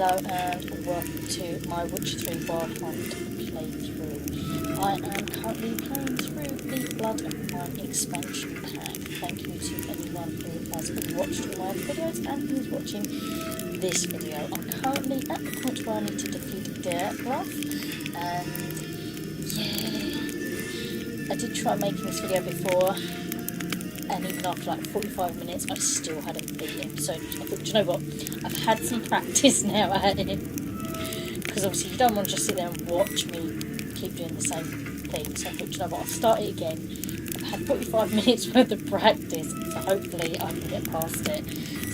Hello and welcome to my Witcher 3 Wild Hunt playthrough. I am currently playing through the Blood and Wine expansion pack. Thank you to anyone who has watched my videos and who is watching this video. I'm currently at the point where I need to defeat Dirtbluff, and yeah, I did try making this video before, and even after like 45 minutes I still hadn't beat him. So I thought, do you know what, I've had some practice now at it, because obviously you don't want to just sit there and watch me keep doing the same thing. So I thought, do you know what, I'll start it again. I've had 45 minutes worth of practice, so hopefully I can get past it.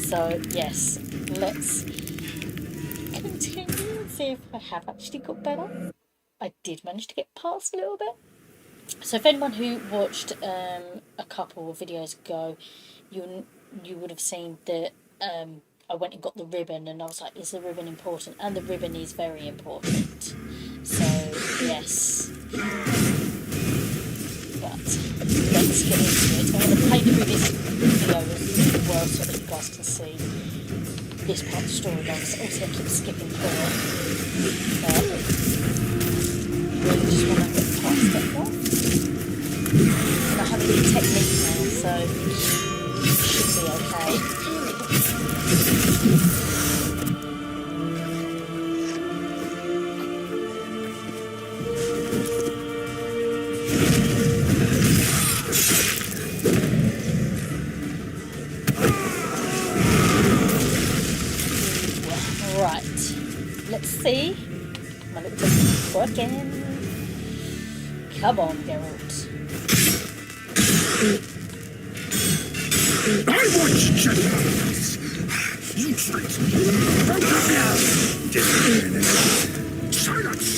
So yes, let's continue and see if I have actually got better. I did manage to get past a little bit. So if anyone who watched a couple of videos ago, you would have seen that I went and got the ribbon, and I was like, is the ribbon important? And the ribbon is very important. So yes, but let's get into it. I'm going to play through this video as well so that you guys can see this part of the storyline, because obviously I keep skipping through it, but really just want to get past that one. And I have a new technique now, so it should be okay. Right, let's see. My little technique's working. Come on, Geralt. I want justice. You treat silence.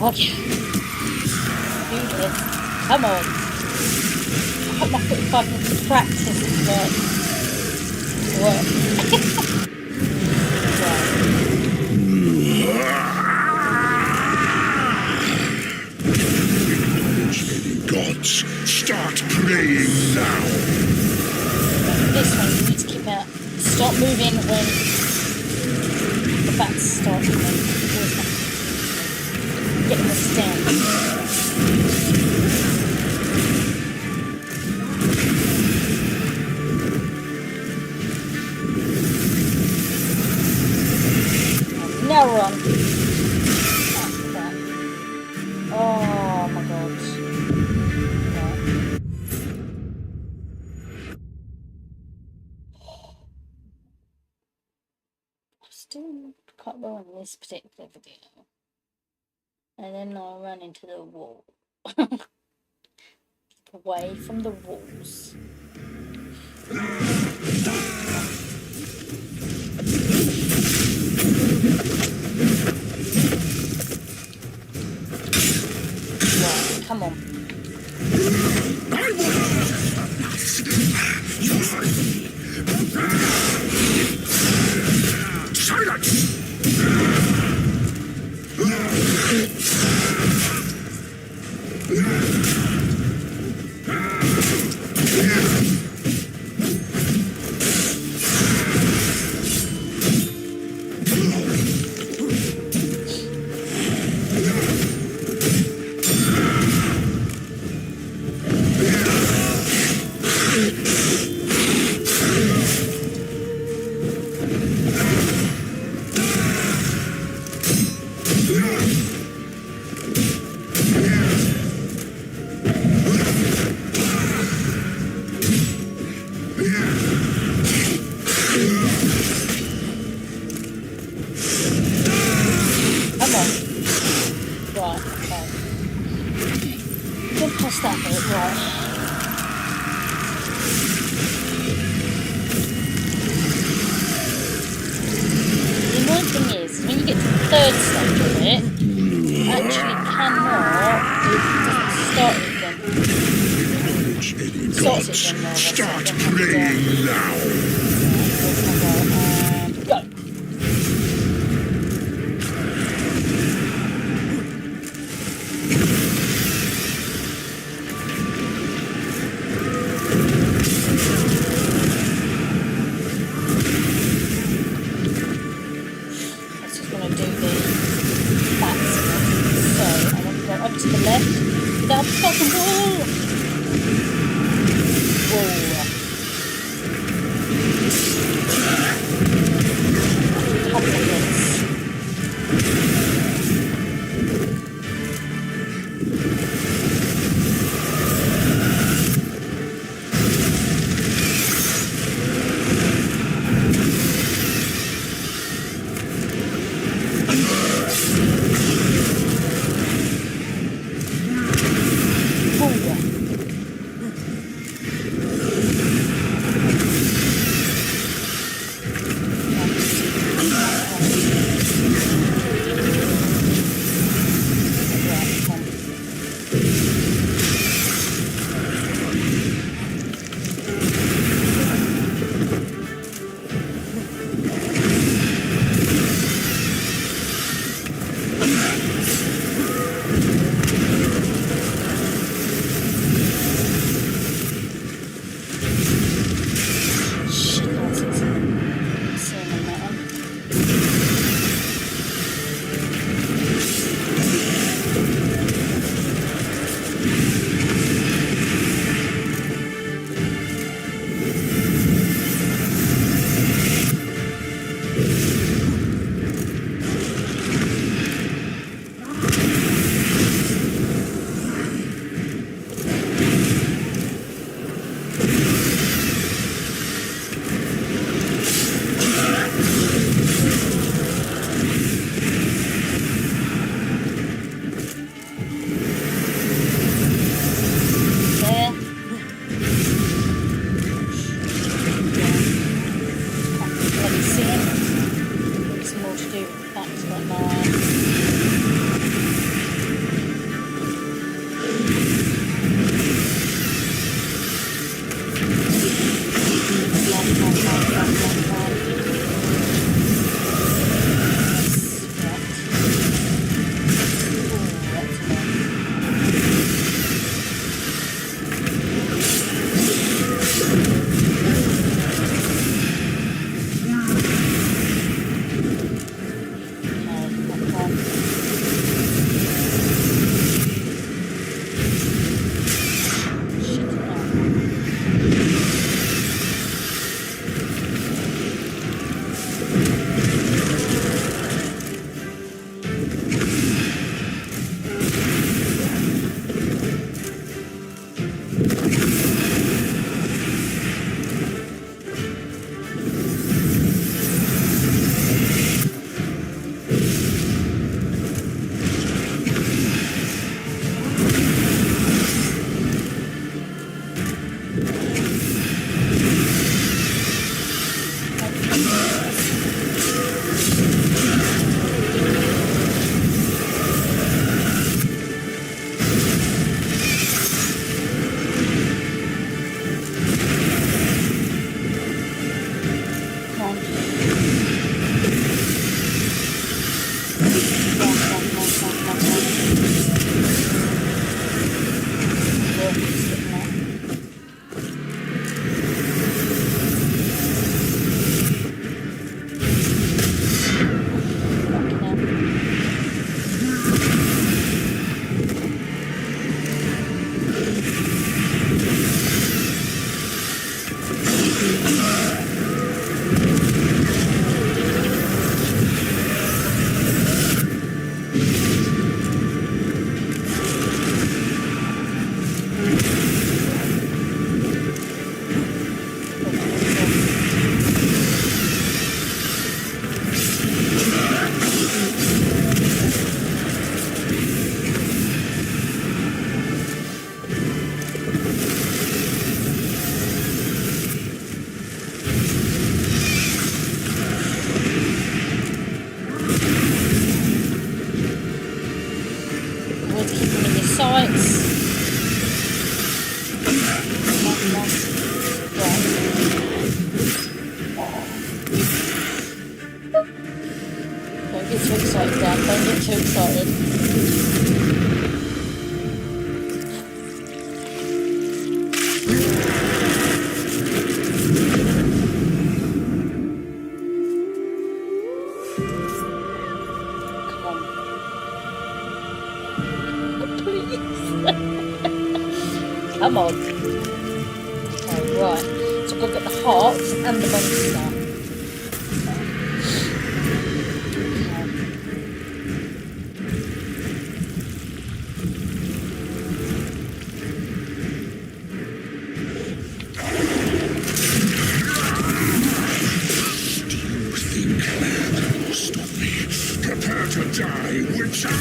Okay. Do this. Come on. I hope my 45 minutes of practice is work. Gods, start praying now. This one, you need to keep out. Stop moving when the bats start to move. Get in the stand. Now run. Oh, crap. Oh my god. Right. I'm still quite well in this particular video. And then I'll run into the wall. Away from the walls. Right, come on. Silence! Right, okay. Get past that bit, right. The annoying thing is, when you get to the third stage of it, you actually cannot, it doesn't start it again. Gods, start playing now. Go! That's just going to do the bats again. So, I want to go up to the left. That fucking wall! Whoa. Couple of hits. Always keep them in your sights. Come on. Right. Don't get too excited, Dad. Don't get too excited. Come on. Okay, right. So I've got to get the heart and the monster. Do you think that will stop me? Prepare to die, Witcher!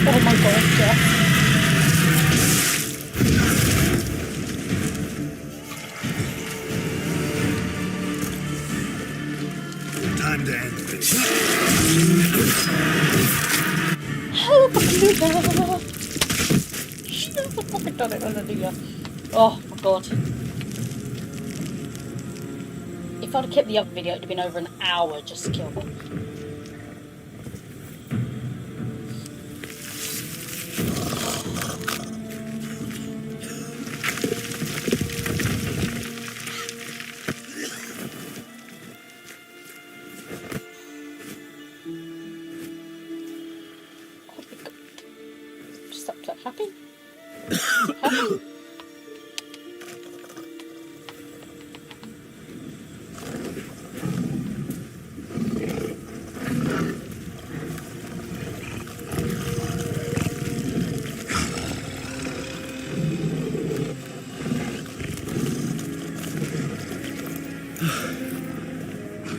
Oh my god, Jeff. Time to end this. Help me, I've done it, hallelujah. Oh my god. If I'd have kept the other video, it'd have been over an hour just to kill them. Just upset, happy? Happy?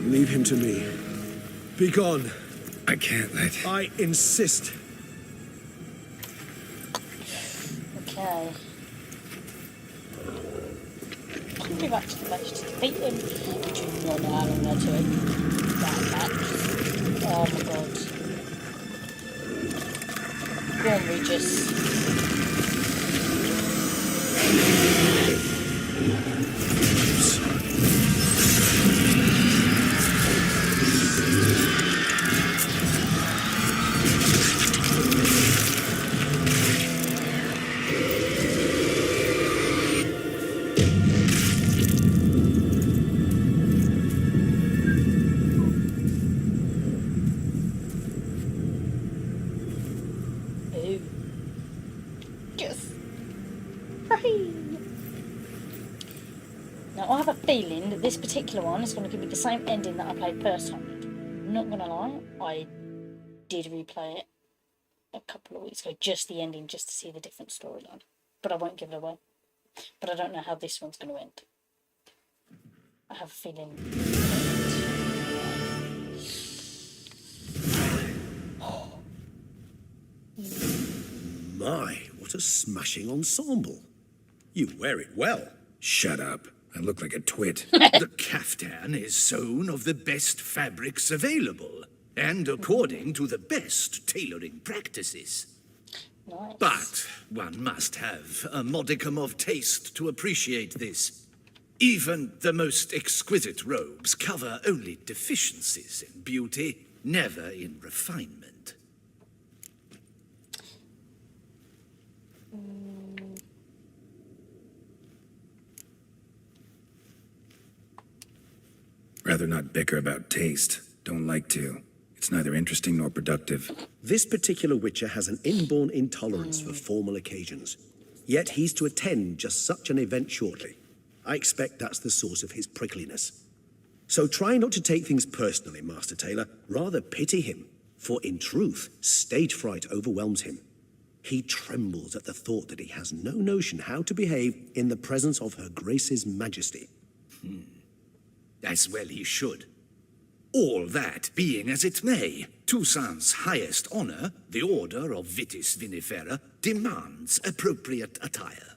Leave him to me. Be gone. I can't let... I insist. Okay. We've actually managed to defeat him. I do not know how long that took. That match. Oh my god. Go on, Regis. Ooh. Yes. Hooray! Now I have a feeling that this particular one is going to give me the same ending that I played first time. Not gonna lie, I did replay it a couple of weeks ago, just the ending, just to see the different storyline. But I won't give it away. But I don't know how this one's going to end. I have a feeling. My, what a smashing ensemble. You wear it well. Shut up. I look like a twit. The caftan is sewn of the best fabrics available, and according to the best tailoring practices. Nice. But one must have a modicum of taste to appreciate this. Even the most exquisite robes cover only deficiencies in beauty, never in refinement. Rather not bicker about taste. Don't like to. It's neither interesting nor productive. This particular Witcher has an inborn intolerance for formal occasions. Yet he's to attend just such an event shortly. I expect that's the source of his prickliness. So try not to take things personally, Master Taylor. Rather pity him. For in truth, stage fright overwhelms him. He trembles at the thought that he has no notion how to behave in the presence of Her Grace's Majesty. As well he should. All that being as it may, Toussaint's highest honor, the Order of Vitis Vinifera, demands appropriate attire.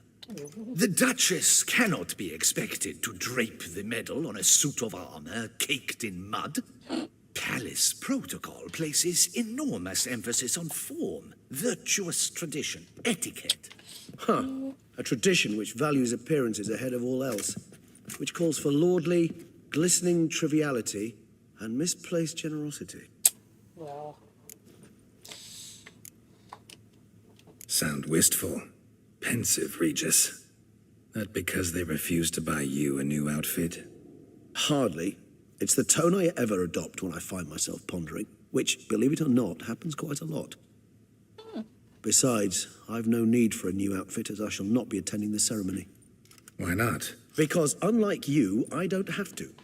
The Duchess cannot be expected to drape the medal on a suit of armor caked in mud. Palace protocol places enormous emphasis on form, virtuous tradition, etiquette. A tradition which values appearances ahead of all else, which calls for lordly, glistening triviality and misplaced generosity. Well, Sound wistful. Pensive, Regis. That because they refused to buy you a new outfit? Hardly. It's the tone I ever adopt when I find myself pondering, which, believe it or not, happens quite a lot. Besides, I've no need for a new outfit as I shall not be attending the ceremony. Why not? Because unlike you, I don't have to.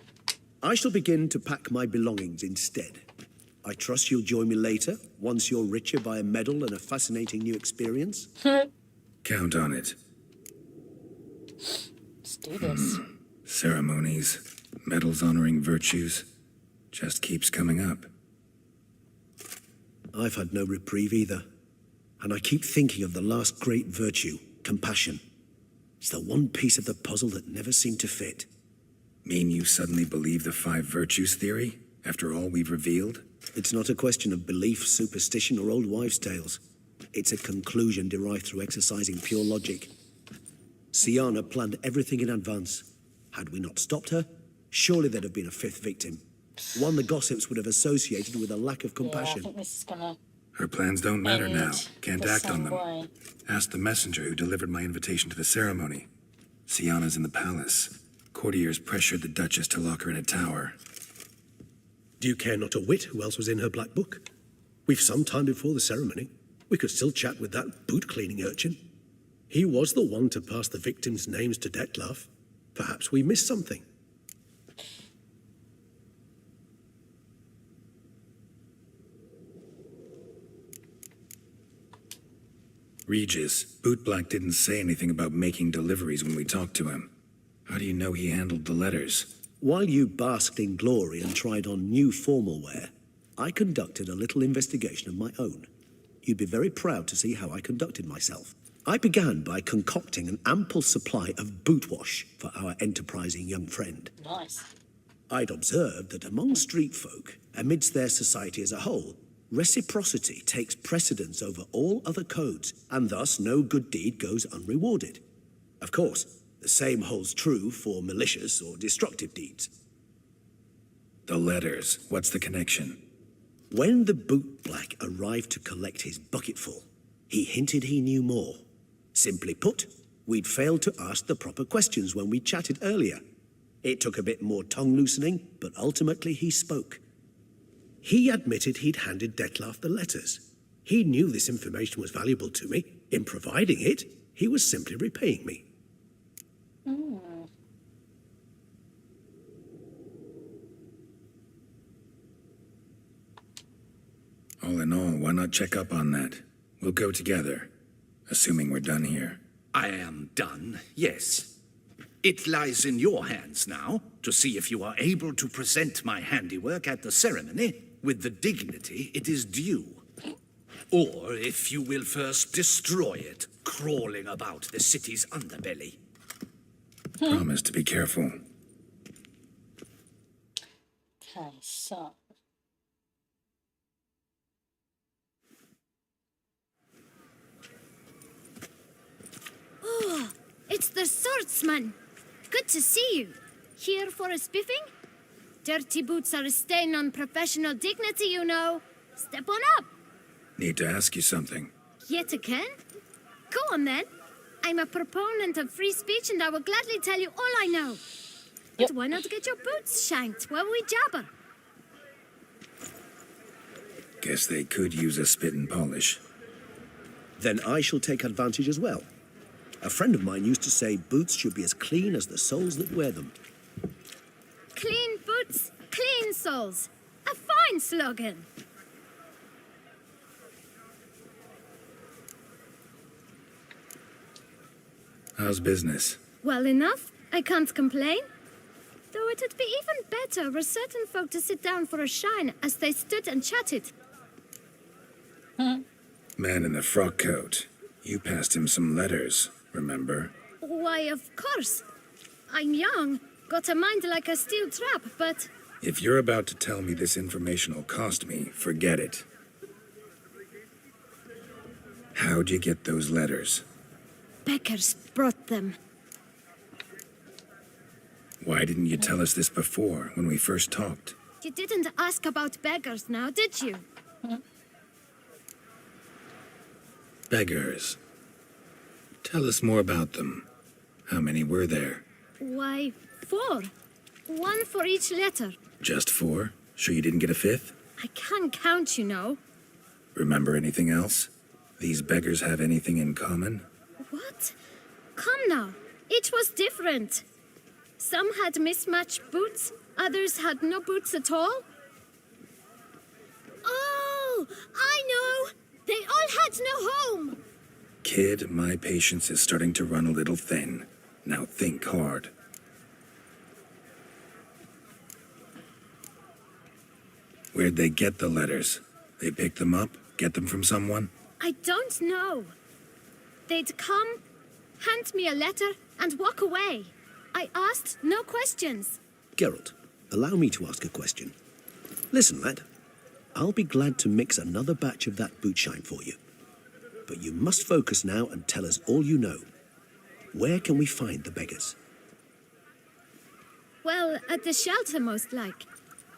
I shall begin to pack my belongings instead. I trust you'll join me later, once you're richer by a medal and a fascinating new experience. Count on it. let's do this. Ceremonies, medals honoring virtues, just keeps coming up. I've had no reprieve either. And I keep thinking of the last great virtue, compassion. It's the one piece of the puzzle that never seemed to fit. Mean you suddenly believe the 5 virtues theory, after all we've revealed? It's not a question of belief, superstition, or old wives' tales. It's a conclusion derived through exercising pure logic. Siana planned everything in advance. Had we not stopped her, surely there'd have been a 5th victim. One the gossips would have associated with a lack of Yeah, I compassion. think this is gonna Her plans don't matter end now. Can't the act on same them. way. Ask the messenger who delivered my invitation to the ceremony. Siana's in the palace. Courtiers pressured the Duchess to lock her in a tower. Do you care not a whit who else was in her black book? We've some time before the ceremony. We could still chat with that boot-cleaning urchin. He was the one to pass the victims' names to Detlef. Perhaps we missed something. Regis, Bootblack didn't say anything about making deliveries when we talked to him. How do you know he handled the letters? While you basked in glory and tried on new formal wear, I conducted a little investigation of my own. You'd be very proud to see how I conducted myself. I began by concocting an ample supply of boot wash for our enterprising young friend. Nice. I'd observed that among street folk, amidst their society as a whole, reciprocity takes precedence over all other codes, and thus no good deed goes unrewarded. Of course, the same holds true for malicious or destructive deeds. The letters. What's the connection? When the bootblack arrived to collect his bucketful, he hinted he knew more. Simply put, we'd failed to ask the proper questions when we chatted earlier. It took a bit more tongue loosening, but ultimately he spoke. He admitted he'd handed Detlef the letters. He knew this information was valuable to me. In providing it, he was simply repaying me. All in all, why not check up on that? We'll go together, assuming we're done here. I am done, yes. It lies in your hands now to see if you are able to present my handiwork at the ceremony with the dignity it is due. Or if you will first destroy it, crawling about the city's underbelly. Promise to be careful. Okay, so Oh, it's the swordsman. Good to see you. Here for a spiffing? Dirty boots are a stain on professional dignity, you know. Step on up. Need to ask you something. Yet again? Go on then. I'm a proponent of free speech and I will gladly tell you all I know. Yep. But why not get your boots shanked while we jabber? Guess they could use a spit and polish. Then I shall take advantage as well. A friend of mine used to say boots should be as clean as the soles that wear them. Clean boots, clean soles. A fine slogan. How's business? Well enough. I can't complain. Though it'd be even better were certain folk to sit down for a shine as they stood and chatted. Man in the frock coat. You passed him some letters, remember? Why, of course. I'm young, got a mind like a steel trap, but... If you're about to tell me this information will cost me, forget it. How'd you get those letters? Beggars brought them. Why didn't you tell us this before, when we first talked? You didn't ask about beggars now, did you? Beggars. Tell us more about them. How many were there? Why, 4. 1 for each letter. Just 4? Sure you didn't get a 5th? I can't count, you know. Remember anything else? These beggars have anything in common? What? Come now. Each was different. Some had mismatched boots, others had no boots at all. Oh, I know! They all had no home! Kid, my patience is starting to run a little thin. Now think hard. Where'd they get the letters? They pick them up? Get them from someone? I don't know. They'd come, hand me a letter, and walk away. I asked no questions. Geralt, allow me to ask a question. Listen, lad. I'll be glad to mix another batch of that bootshine for you. But you must focus now and tell us all you know. Where can we find the beggars? Well, at the shelter, most like.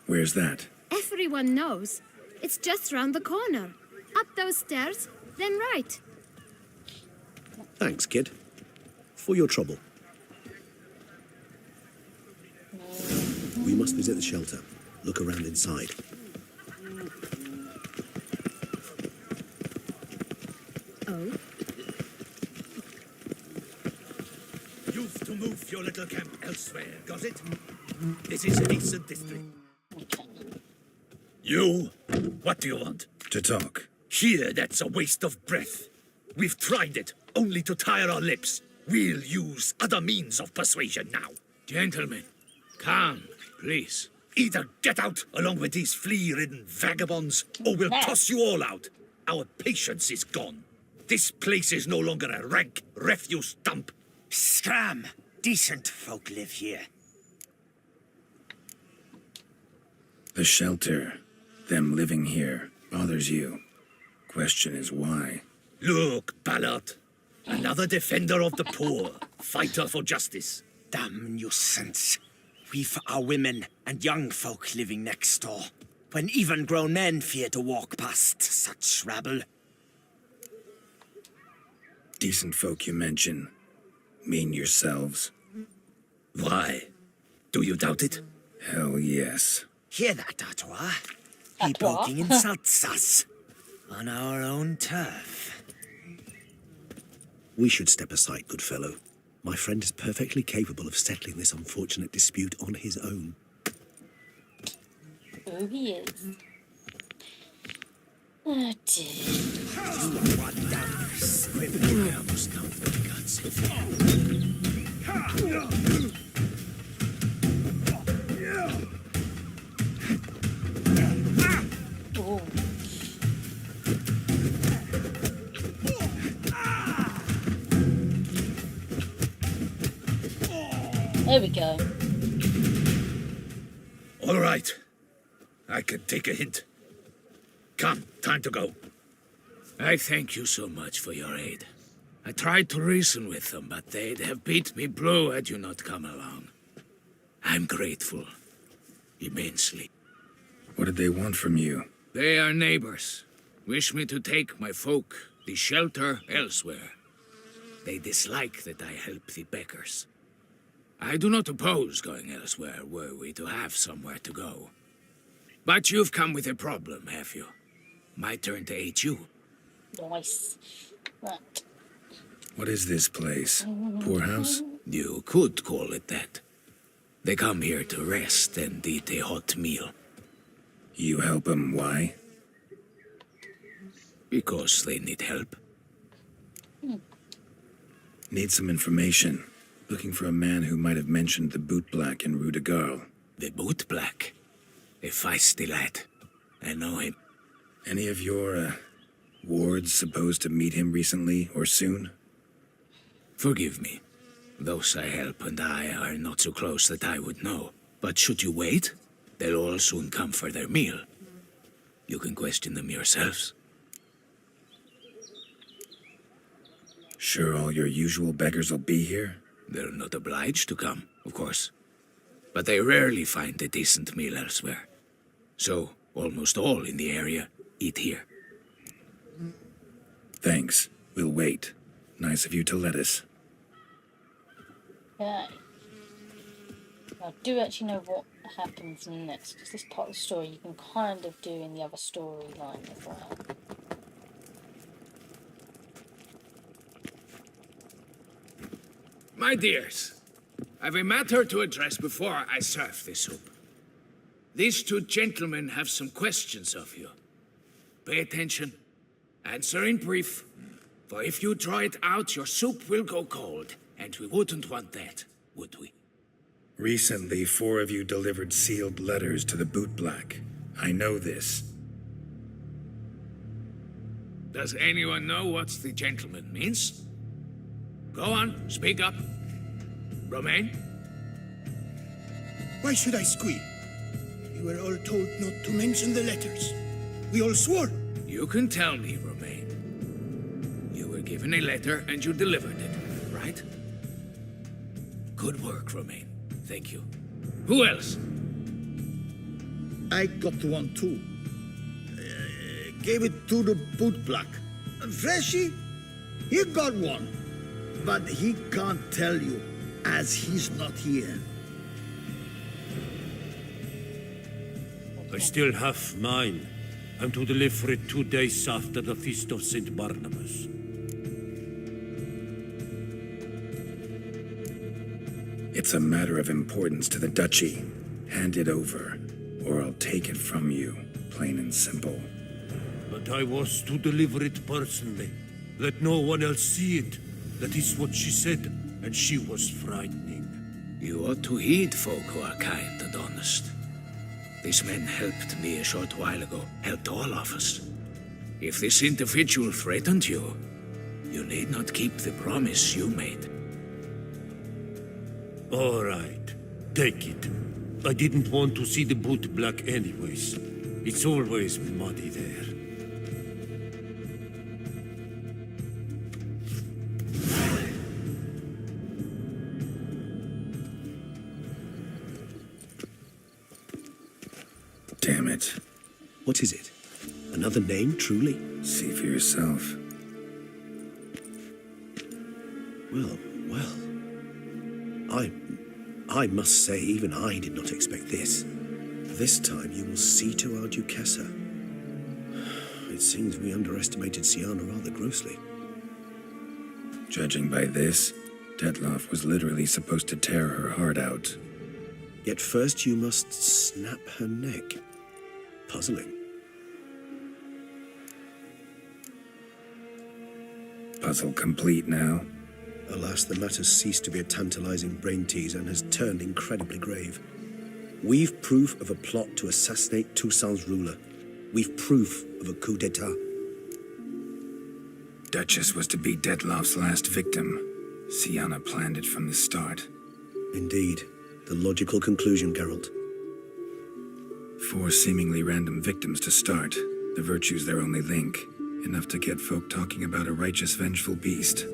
Where's that? Everyone knows. It's just round the corner. Up those stairs, then right. Thanks, kid. For your trouble. We must visit the shelter. Look around inside. Oh? You've to move your little camp elsewhere, got it? This is a decent district. You? What do you want? To talk. Here, that's a waste of breath. We've tried it, only to tire our lips. We'll use other means of persuasion now. Gentlemen, calm, please. Either get out along with these flea-ridden vagabonds, or we'll toss you all out. Our patience is gone. This place is no longer a rank refuse dump. Scram! Decent folk live here. The shelter, them living here, bothers you. Question is why? Look, Ballard. Another defender of the poor, fighter for justice. Damn nuisance. We've our women and young folk living next door, when even grown men fear to walk past such rabble. Decent folk you mention. Mean yourselves? Why? Do you doubt it? Hell yes. Hear that, Artois? He Artois? poking insults us. On our own turf. We should step aside, good fellow. My friend is perfectly capable of settling this unfortunate dispute on his own. Oh, he is. Oh, dear. Oh. There we go. All right. I can take a hint. Come, time to go. I thank you so much for your aid. I tried to reason with them, but they'd have beat me blue had you not come along. I'm grateful. Immensely. What did they want from you? They are neighbors. Wish me to take my folk, the shelter, elsewhere. They dislike that I help the beggars. I do not oppose going elsewhere, were we to have somewhere to go. But you've come with a problem, have you? My turn to aid you. Nice. Right. What is this place? Poorhouse? You could call it that. They come here to rest and eat a hot meal. You help them, why? Because they need help. Need some information. Looking for a man who might have mentioned the bootblack in Rue de Garl. The bootblack. A feisty lad. I know him. Any of your, wards supposed to meet him recently or soon? Forgive me. Those I help and I are not so close that I would know. But should you wait, they'll all soon come for their meal. You can question them yourselves. Sure all your usual beggars will be here? They're not obliged to come, of course. But they rarely find a decent meal elsewhere. So, almost all in the area eat here. Thanks. We'll wait. Nice of you to let us. Okay. I do actually know what happens next, because this part of the story you can kind of do in the other storyline as well. My dears, I've a matter to address before I serve the soup. These two gentlemen have some questions of you. Pay attention. Answer in brief. For if you draw it out, your soup will go cold. And we wouldn't want that, would we? Recently, 4 of you delivered sealed letters to the bootblack. I know this. Does anyone know what the gentleman means? Go on, speak up. Romain? Why should I squeal? We were all told not to mention the letters. We all swore. You can tell me, Romain. You were given a letter and you delivered it, right? Good work, Romain. Thank you. Who else? I got one too. Gave it to the bootblack. Freshy, he got one. But he can't tell you, as he's not here. I still have mine. I'm to deliver it 2 days after the Feast of St. Barnabas. It's a matter of importance to the Duchy. Hand it over, or I'll take it from you, plain and simple. But I was to deliver it personally. Let no one else see it. That is what she said, and she was frightening. You ought to heed folk who are kind and honest. These men helped me a short while ago, helped all of us. If this individual threatened you, you need not keep the promise you made. All right, take it. I didn't want to see the bootblack anyways. It's always muddy there. Damn it. What is it? Another name, truly? See for yourself. Well. I must say, even I did not expect this. This time you will see to our Duchessa. It seems we underestimated Sienna rather grossly. Judging by this, Detloff was literally supposed to tear her heart out. Yet first you must snap her neck. Puzzling. Puzzle complete now. Alas, the matter ceased to be a tantalizing brain tease and has turned incredibly grave. We've proof of a plot to assassinate Toussaint's ruler. We've proof of a coup d'etat. Duchess was to be Detloff's last victim. Sienna planned it from the start. Indeed. The logical conclusion, Geralt. 4 seemingly random victims to start. The virtue's their only link. Enough to get folk talking about a righteous, vengeful beast.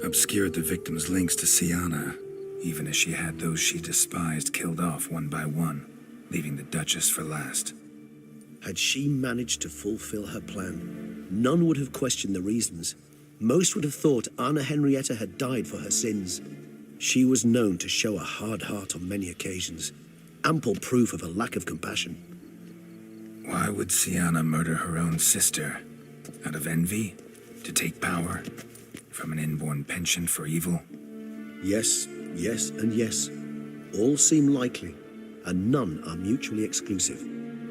obscured the victim's links to Siana, even as she had those she despised killed off one by one, leaving the Duchess for last. Had she managed to fulfill her plan, none would have questioned the reasons. Most would have thought Anna Henrietta had died for her sins. She was known to show a hard heart on many occasions, ample proof of a lack of compassion. Why would Siana murder her own sister? Out of envy? To take power? From an inborn penchant for evil? Yes, yes, and yes. All seem likely, and none are mutually exclusive.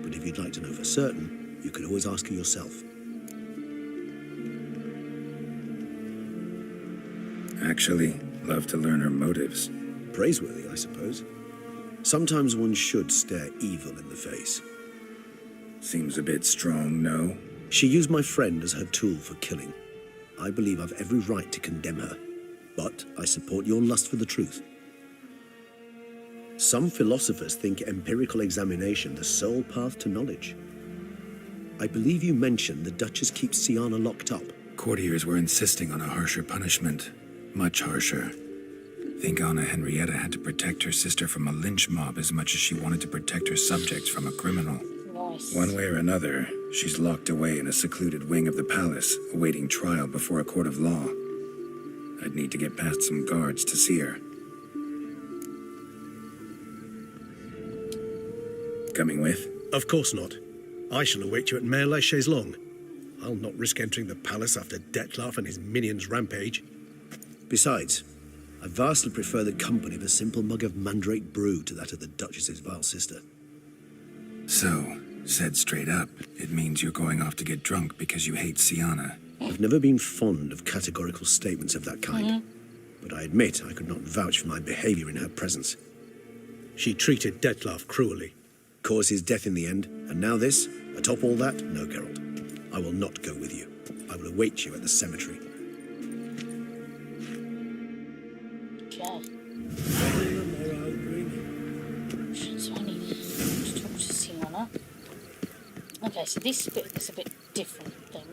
But if you'd like to know for certain, you could always ask her yourself. Actually, love to learn her motives. Praiseworthy, I suppose. Sometimes one should stare evil in the face. Seems a bit strong, no? She used my friend as her tool for killing. I believe I've every right to condemn her, but I support your lust for the truth. Some philosophers think empirical examination the sole path to knowledge. I believe you mentioned the Duchess keeps Siana locked up. Courtiers were insisting on a harsher punishment. Much harsher. Think Anna Henrietta had to protect her sister from a lynch mob as much as she wanted to protect her subjects from a criminal. Nice. One way or another, she's locked away in a secluded wing of the palace, awaiting trial before a court of law. I'd need to get past some guards to see her. Coming with? Of course not. I shall await you at Mare la Chaise-Longue. I'll not risk entering the palace after Dettlaff and his minions rampage. Besides, I vastly prefer the company of a simple mug of mandrake brew to that of the Duchess's vile sister. So, said straight up, it means you're going off to get drunk because you hate Siana. I've never been fond of categorical statements of that kind, but I admit I could not vouch for my behavior in her presence. She treated Dettlaff cruelly, caused his death in the end, and now this? Atop all that, no, Geralt. I will not go with you. I will await you at the cemetery. Okay. So I need to talk to Siana. Okay, so this bit is a bit different, I think.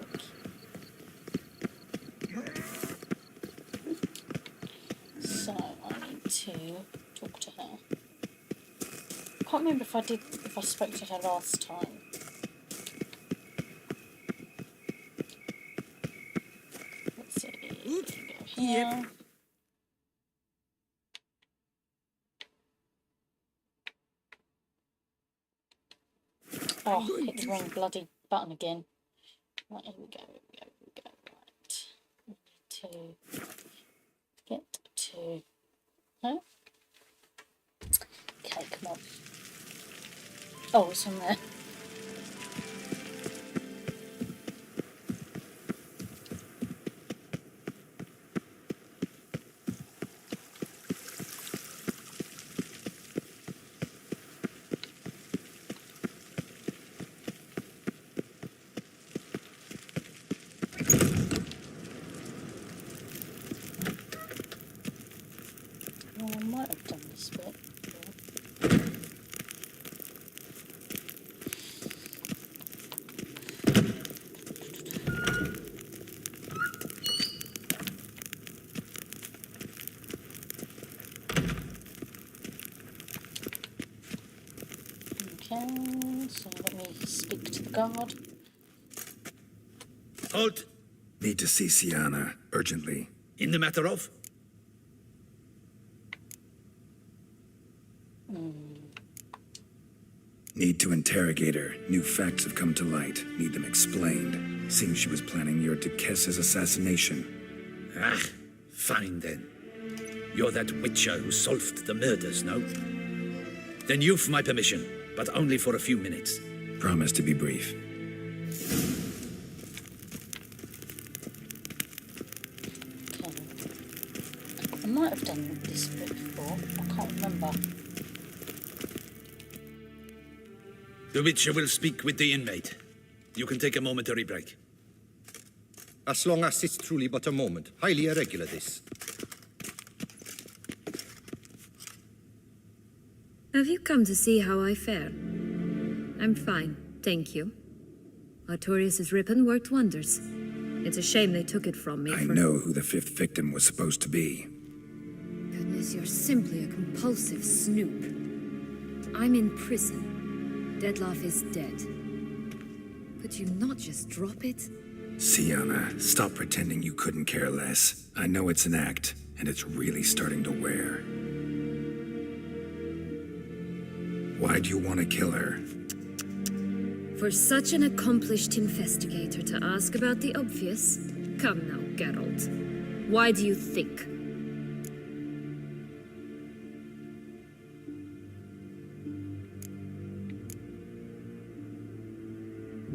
So I need to talk to her. I can't remember if I spoke to her last time. Let's see. Go here. Oh, hit the wrong bloody button again. Right, here we go, Right. We need to get to... No? Okay, come on. Oh, it's on there. I might have done this bit. Okay, so let me speak to the guard. Halt! Need to see Siana, urgently. In the matter of? Need to interrogate her. New facts have come to light. Need them explained. Seems she was planning your Duquesse's assassination. Ah, fine then. You're that witcher who solved the murders, no? Then you've my permission, but only for a few minutes. Promise to be brief. Okay. I might have done this bit before. I can't remember. The witcher will speak with the inmate. You can take a momentary break. As long as it's truly but a moment. Highly irregular, this. Have you come to see how I fare? I'm fine, thank you. Artorius' ribbon worked wonders. It's a shame they took it from me. I know who the 5th victim was supposed to be. Goodness, you're simply a compulsive snoop. I'm in prison. Dettlaff is dead. Could you not just drop it? Sienna, stop pretending you couldn't care less. I know it's an act, and it's really starting to wear. Why do you want to kill her? For such an accomplished investigator to ask about the obvious? Come now, Geralt. Why do you think?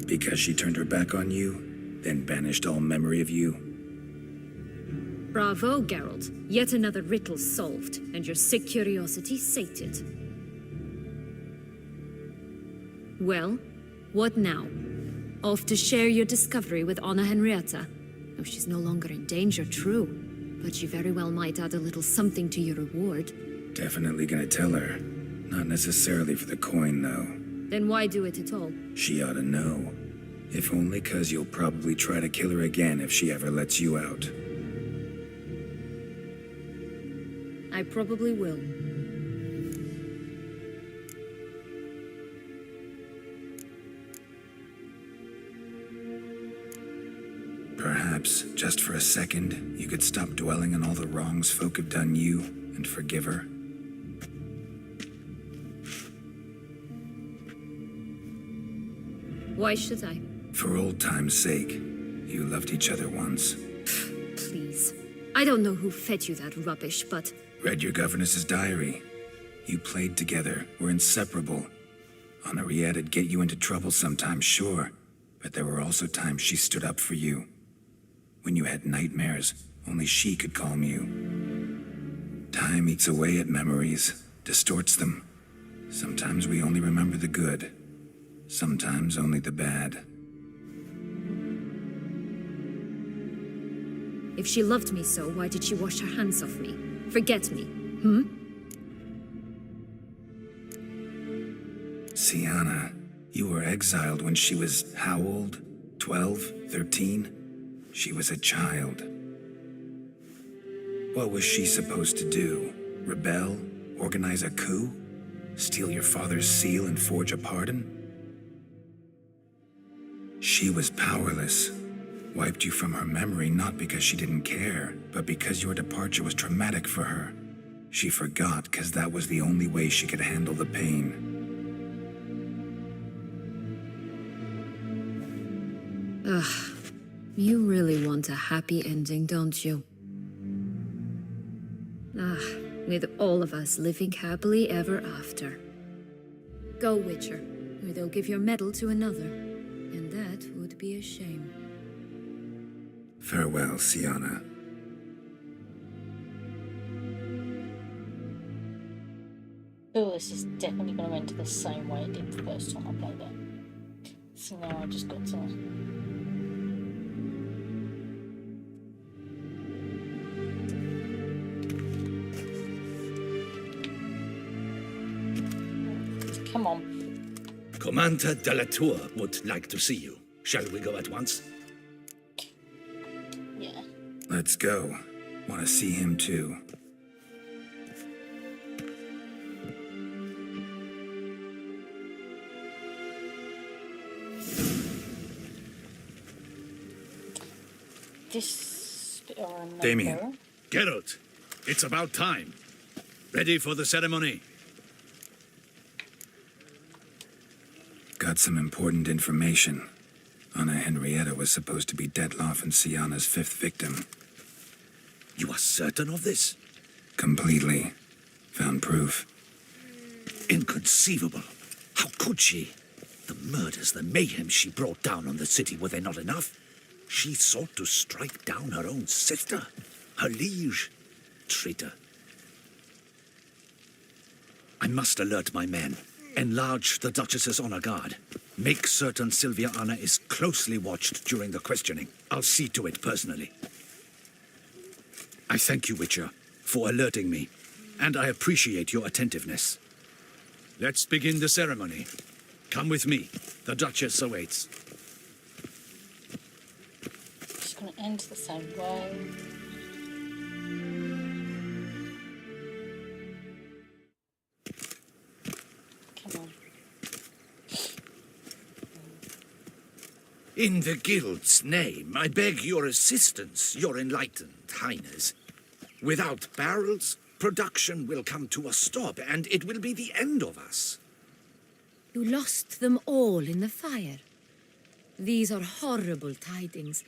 Because she turned her back on you, then banished all memory of you? Bravo, Geralt. Yet another riddle solved, and your sick curiosity sated. Well, what now? Off to share your discovery with Anna Henrietta? Oh, she's no longer in danger, true. But she very well might add a little something to your reward. Definitely gonna tell her. Not necessarily for the coin, though. Then why do it at all? She ought to know. If only 'cause you'll probably try to kill her again if she ever lets you out. I probably will. Perhaps, just for a second, you could stop dwelling on all the wrongs folk have done you and forgive her. Why should I? For old time's sake. You loved each other once. Please. I don't know who fed you that rubbish, but... Read your governess's diary. You played together, were inseparable. Henriette'd get you into trouble sometimes, sure. But there were also times she stood up for you. When you had nightmares, only she could calm you. Time eats away at memories, distorts them. Sometimes we only remember the good. Sometimes only the bad. If she loved me so, why did she wash her hands off me? Forget me, Sienna, you were exiled when she was how old? 12? 13? She was a child. What was she supposed to do? Rebel? Organize a coup? Steal your father's seal and forge a pardon? She was powerless. Wiped you from her memory not because she didn't care, but because your departure was traumatic for her. She forgot because that was the only way she could handle the pain. Ugh. You really want a happy ending, don't you? With all of us living happily ever after. Go, Witcher, or they'll give your medal to another. And that would be a shame. Farewell, Sienna. Oh, this is definitely going to end the same way it did the first time I played it. So now I just got to... Come on. Commander de la Tour would like to see you. Shall we go at once? Yeah. Let's go. Want to see him too. This bit I remember. Damien. Geralt, it's about time. Ready for the ceremony? Got some important information. Anna Henrietta was supposed to be Dettlaff and Sienna's 5th victim. You are certain of this? Completely. Found proof. Inconceivable. How could she? The murders, the mayhem she brought down on the city, were they not enough? She sought to strike down her own sister, her liege. Traitor. I must alert my men. Enlarge the Duchess's honor guard. Make certain Sylvia Anna is closely watched during the questioning. I'll see to it personally. I thank you, Witcher, for alerting me, and I appreciate your attentiveness. Let's begin the ceremony. Come with me. The Duchess awaits. Just going And the same way. Come on. In the Guild's name, I beg your assistance, your enlightened highness. Without barrels, production will come to a stop, and it will be the end of us. You lost them all in the fire. These are horrible tidings.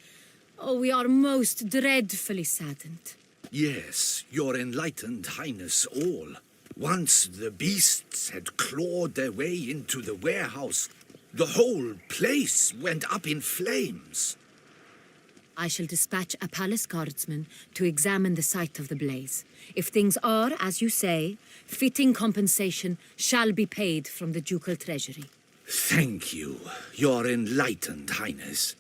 Oh, we are most dreadfully saddened. Yes, your enlightened highness all. Once the beasts had clawed their way into the warehouse, the whole place went up in flames. I shall dispatch a palace guardsman to examine the site of the blaze. If things are, as you say, fitting compensation shall be paid from the ducal treasury. Thank you, your enlightened highness.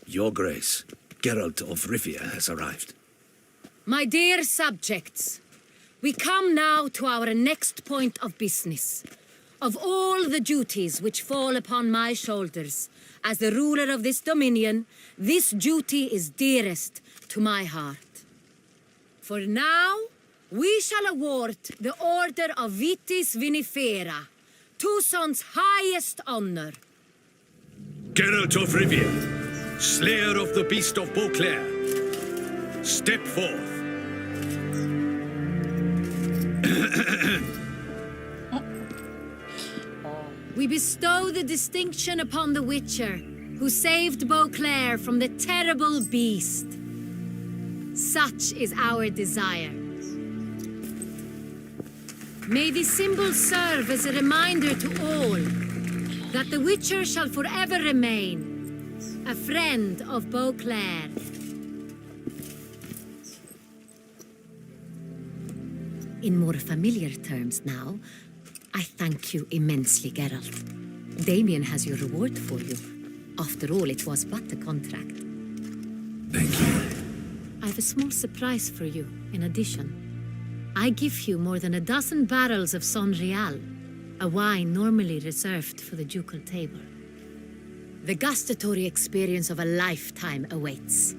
Your Grace, Geralt of Rivia has arrived. My dear subjects, we come now to our next point of business. Of all the duties which fall upon my shoulders, as the ruler of this dominion, this duty is dearest to my heart. For now, we shall award the Order of Vitis Vinifera, Tucson's highest honor. Geralt of Rivia, Slayer of the Beast of Beauclair, step forth. We bestow the distinction upon the Witcher, who saved Beauclair from the terrible beast. Such is our desire. May the symbol serve as a reminder to all that the Witcher shall forever remain a friend of Beauclair. In more familiar terms now, I thank you immensely, Geralt. Damien has your reward for you. After all, it was but a contract. Thank you. I have a small surprise for you, in addition. I give you more than a dozen barrels of Son Real, a wine normally reserved for the ducal table. The gustatory experience of a lifetime awaits.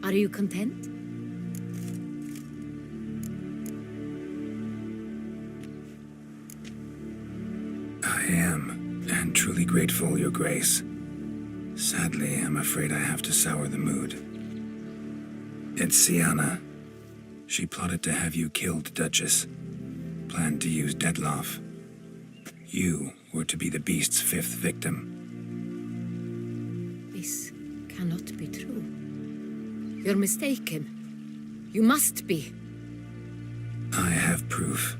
Are you content? I am, and truly grateful, Your Grace. Sadly, I'm afraid I have to sour the mood. It's Sienna. She plotted to have you killed, Duchess. Planned to use Detloff. You were to be the beast's fifth victim. This cannot be true. You're mistaken. You must be. I have proof.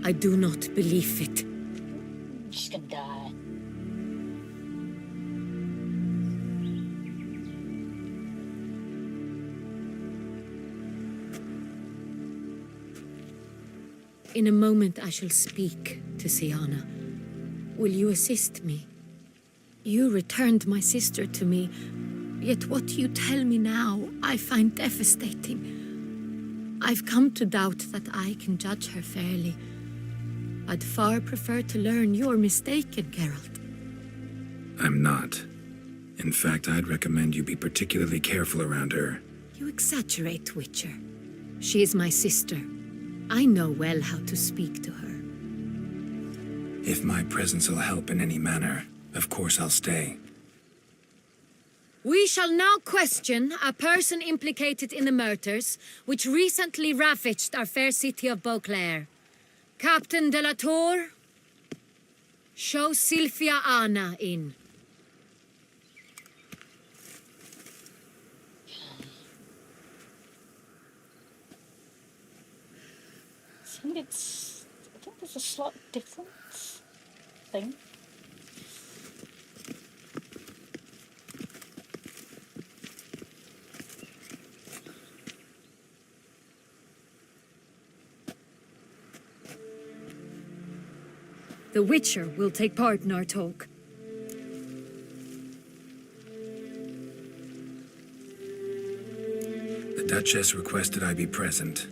I do not believe it. She's gonna die. In a moment I shall speak to Sienna. Will you assist me? You returned my sister to me, yet what you tell me now I find devastating. I've come to doubt that I can judge her fairly. I'd far prefer to learn you're mistaken, Geralt. I'm not. In fact, I'd recommend you be particularly careful around her. You exaggerate, Witcher. She is my sister. I know well how to speak to her. If my presence will help in any manner, of course I'll stay. We shall now question a person implicated in the murders which recently ravaged our fair city of Beauclair. Captain de la Tour, show Sylvia Anna in. I think there's a slight difference thing. The Witcher will take part in our talk. Duchess requested I be present.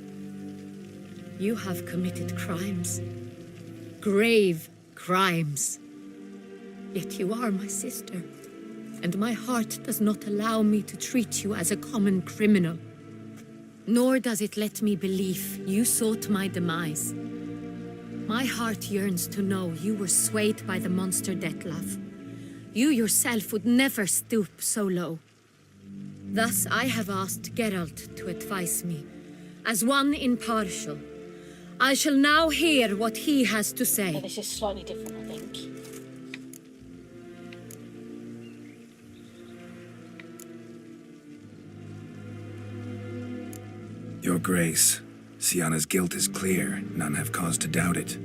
You have committed crimes. Grave crimes. Yet you are my sister, and my heart does not allow me to treat you as a common criminal. Nor does it let me believe you sought my demise. My heart yearns to know you were swayed by the monster Dettlaff. You yourself would never stoop so low. Thus I have asked Geralt to advise me, as one impartial. I shall now hear what he has to say. This is slightly different, I think. Your Grace, Sienna's guilt is clear. None have cause to doubt it.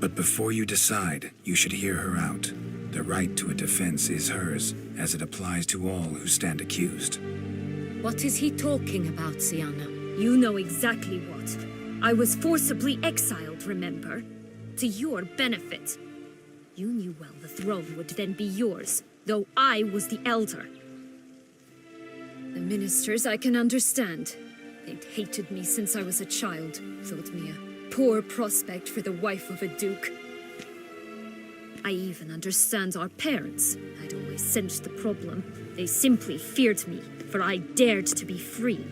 But before you decide, you should hear her out. The right to a defense is hers, as it applies to all who stand accused. What is he talking about, Sienna? You know exactly what. I was forcibly exiled, remember? To your benefit. You knew well the throne would then be yours, though I was the elder. The ministers I can understand. They'd hated me since I was a child, thought me a poor prospect for the wife of a duke. I even understand our parents. I'd always sensed the problem. They simply feared me, for I dared to be free.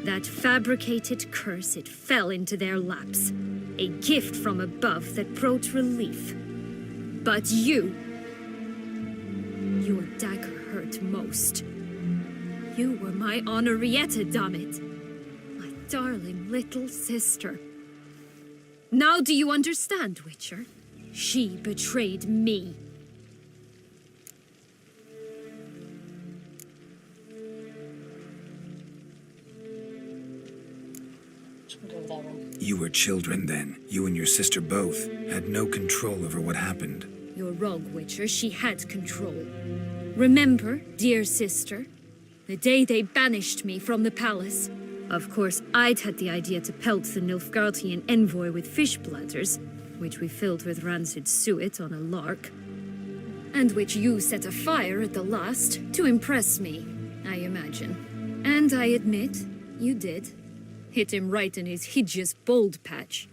That fabricated curse, it fell into their laps. A gift from above that brought relief. But you... Your dagger hurt most. You were my Henrietta, dammit. My darling little sister. Now do you understand, Witcher? She betrayed me. You were children then. You and your sister both had no control over what happened. You're wrong, Witcher. She had control. Remember, dear sister, the day they banished me from the palace? Of course, I'd had the idea to pelt the Nilfgaardian envoy with fish bladders, which we filled with rancid suet on a lark, and which you set afire at the last to impress me, I imagine. And I admit, you did. Hit him right in his hideous bald patch.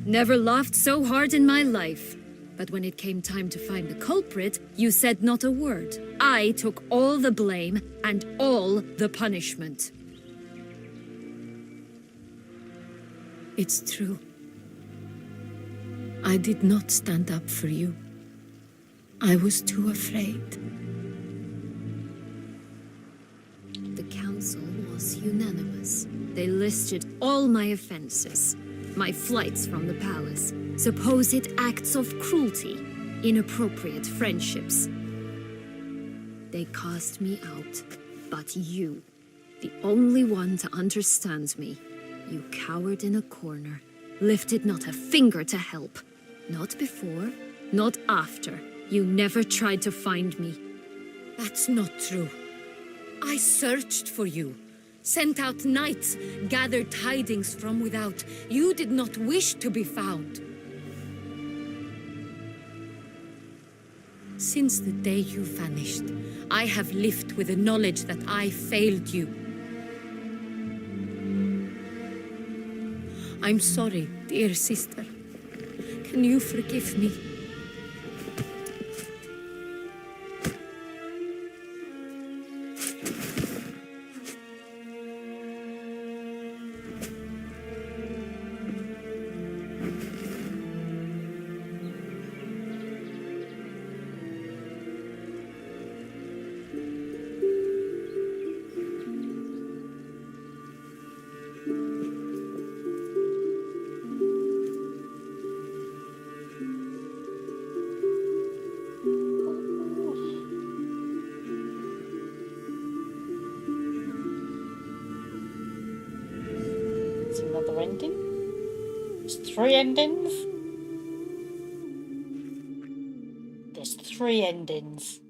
Never laughed so hard in my life. But when it came time to find the culprit, you said not a word. I took all the blame and all the punishment. It's true. I did not stand up for you. I was too afraid. The council was unanimous. They listed all my offenses. My flights from the palace, supposed acts of cruelty, inappropriate friendships. They cast me out, but you, the only one to understand me, you cowered in a corner, lifted not a finger to help. Not before, not after. You never tried to find me. That's not true. I searched for you. Sent out knights, gathered tidings from without. You did not wish to be found. Since the day you vanished, I have lived with the knowledge that I failed you. I'm sorry, dear sister. Can you forgive me? Another ending. There's 3 endings. There's 3 endings.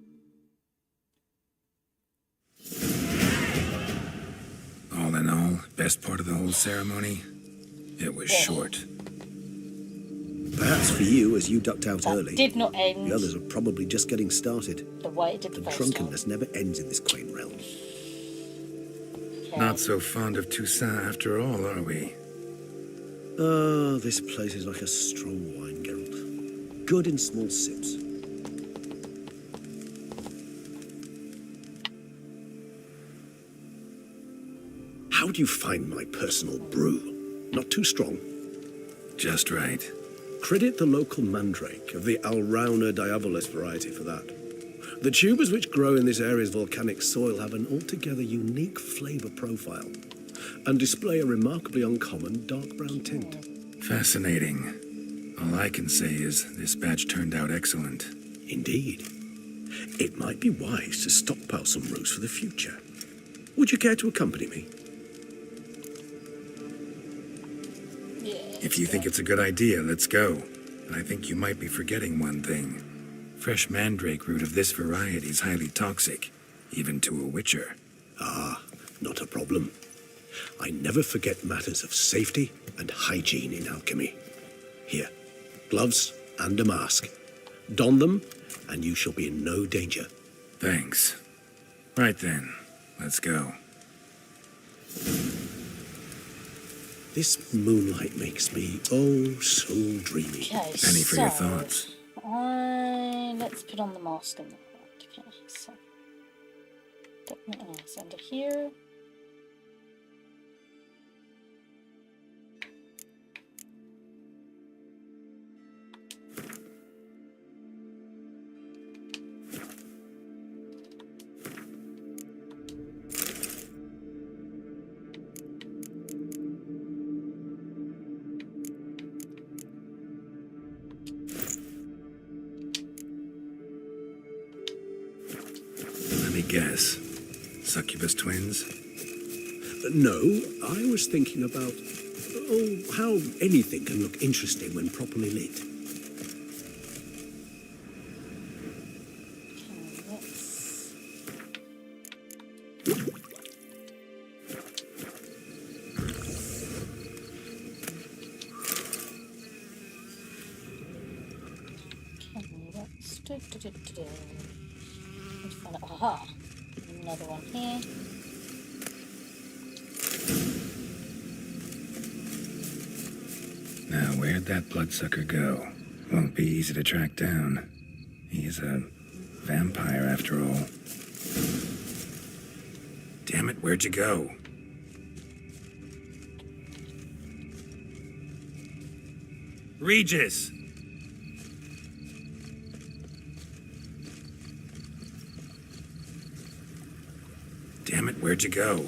All in all, best part of the whole ceremony? It was short. Perhaps for you, as you ducked out That early. did not end The others are probably just getting started. the way it did the The first time. drunkenness never ends in this quaint realm. Not so fond of Toussaint after all, are we? Ah, this place is like a strong wine, Geralt. Good in small sips. How do you find my personal brew? Not too strong? Just right. Credit the local mandrake of the Alrauna diabolus variety for that. The tubers which grow in this area's volcanic soil have an altogether unique flavour profile and display a remarkably uncommon dark brown tint. Fascinating. All I can say is this batch turned out excellent. Indeed. It might be wise to stockpile some roots for the future. Would you care to accompany me? If you think it's a good idea, let's go. But I think you might be forgetting one thing. Fresh mandrake root of this variety is highly toxic, even to a witcher. Ah, not a problem. I never forget matters of safety and hygiene in alchemy. Here, gloves and a mask. Don them, and you shall be in no danger. Thanks. Right then, let's go. This moonlight makes me, oh, so dreamy. Okay, Any for your thoughts? Let's put on the mask and the hat. Okay, so it's under here. Guess. Succubus twins? No, I was thinking about, how anything can look interesting when properly lit. Aha! Another one here. Now, where'd that bloodsucker go? Won't be easy to track down. He's a vampire after all. Damn it, where'd you go? Regis! Damn it, where'd you go?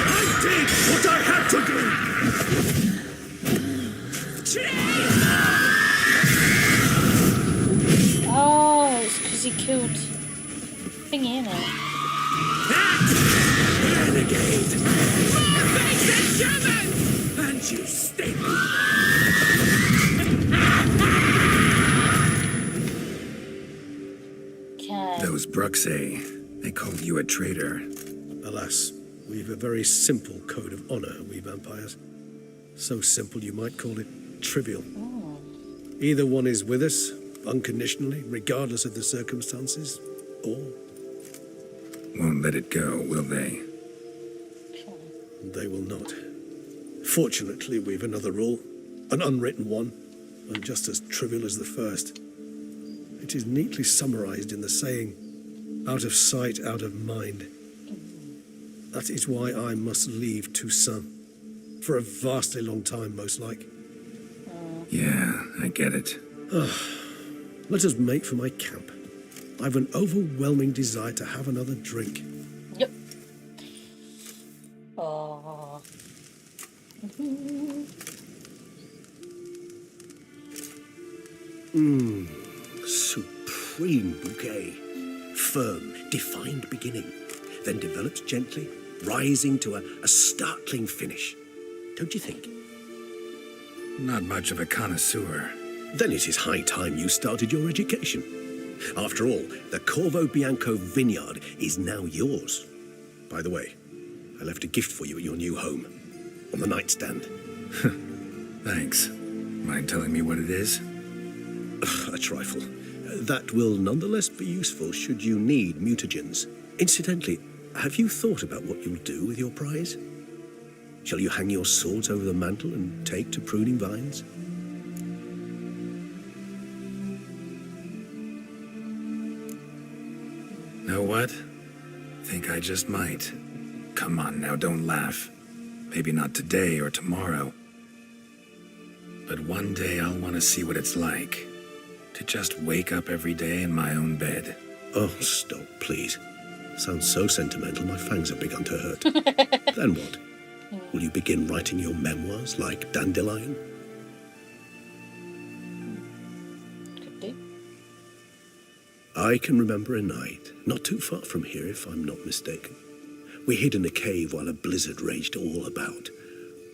I did what I had to do! Oh, it's because he killed thingy, innit? Renegade! And you stink! Okay. Those Bruxay, they called you a traitor. Alas, we've a very simple code of honor, we vampires. So simple you might call it trivial. Oh. Either one is with us, unconditionally, regardless of the circumstances, or... Won't let it go, will they? They will not. Fortunately, we've another rule, an unwritten one, and just as trivial as the first. It is neatly summarized in the saying, out of sight, out of mind. That is why I must leave Toussaint. For a vastly long time, most like. Yeah, I get it. Let us make for my camp. I've an overwhelming desire to have another drink. Yep. Oh. Supreme bouquet. Firm, defined beginning. Then develops gently, rising to a startling finish. Don't you think? Not much of a connoisseur. Then it is high time you started your education. After all, the Corvo Bianco vineyard is now yours. By the way, I left a gift for you at your new home, on the nightstand. Thanks. Mind telling me what it is? A trifle. That will nonetheless be useful should you need mutagens. Incidentally, have you thought about what you'll do with your prize? Shall you hang your swords over the mantle and take to pruning vines? Know what? Think I just might. Come on now, don't laugh. Maybe not today or tomorrow. But one day I'll want to see what it's like to just wake up every day in my own bed. Oh, stop, please. Sounds so sentimental, my fangs have begun to hurt. Then what? Will you begin writing your memoirs like Dandelion? Could do. I can remember a night, not too far from here if I'm not mistaken. We hid in a cave while a blizzard raged all about.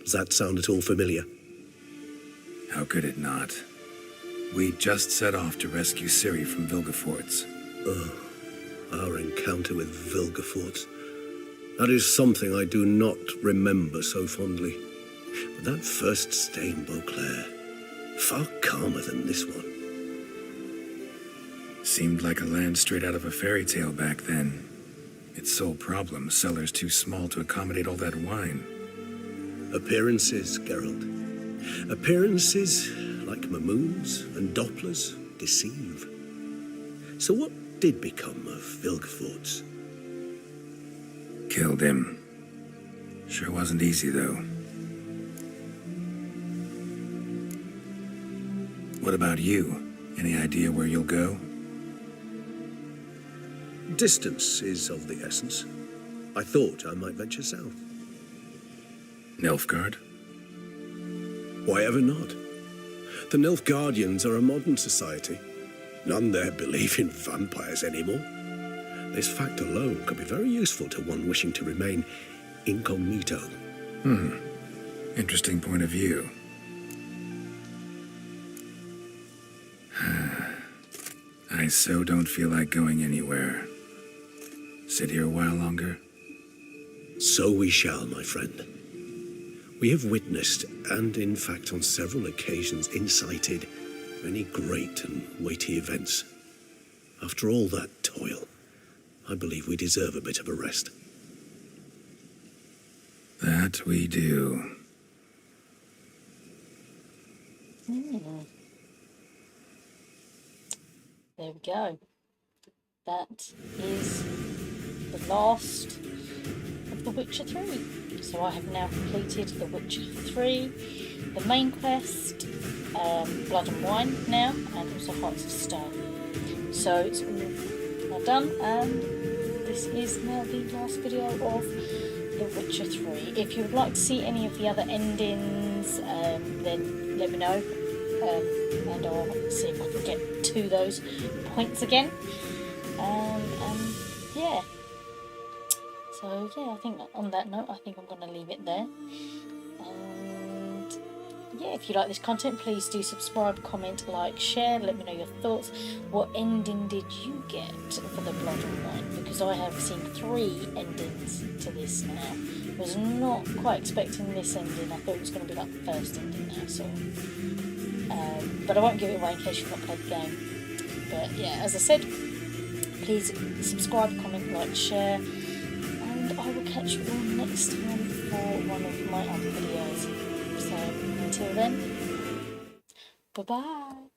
Does that sound at all familiar? How could it not? We just set off to rescue Ciri from Vilgefortz. Oh, our encounter with Vilgefortz. That is something I do not remember so fondly. But that first stay in Beauclair, far calmer than this one. Seemed like a land straight out of a fairy tale back then. Its sole problem, cellars too small to accommodate all that wine. Appearances, Geralt. Appearances, like Mamoons and Dopplers, deceive. So what did become of Vilgefortz? Killed him. Sure wasn't easy, though. What about you? Any idea where you'll go? Distance is of the essence. I thought I might venture south. Nilfgaard? Why ever not? The Nilfgaardians are a modern society. None there believe in vampires anymore. This fact alone could be very useful to one wishing to remain incognito. Interesting point of view. I so don't feel like going anywhere. Sit here a while longer? So we shall, my friend. We have witnessed, and in fact on several occasions incited, many great and weighty events. After all that toil, I believe we deserve a bit of a rest. That we do. There we go. That is the last of The Witcher 3. So I have now completed The Witcher 3, the main quest, Blood and Wine now, and also Hearts of Stone. So it's all now done, and this is now the last video of The Witcher 3. If you would like to see any of the other endings, then let me know, and I'll see if I can get to those points again. And yeah. So yeah, I think on that note, I think I'm going to leave it there. And yeah, if you like this content, please do subscribe, comment, like, share. Let me know your thoughts. What ending did you get for the Blood and Wine? Because I have seen 3 endings to this now. Was not quite expecting this ending. I thought it was going to be like the first ending now. So, but I won't give it away in case you've not played the game. But yeah, as I said, please subscribe, comment, like, share, and I will catch you all next time for one of my other videos. So until then, bye bye.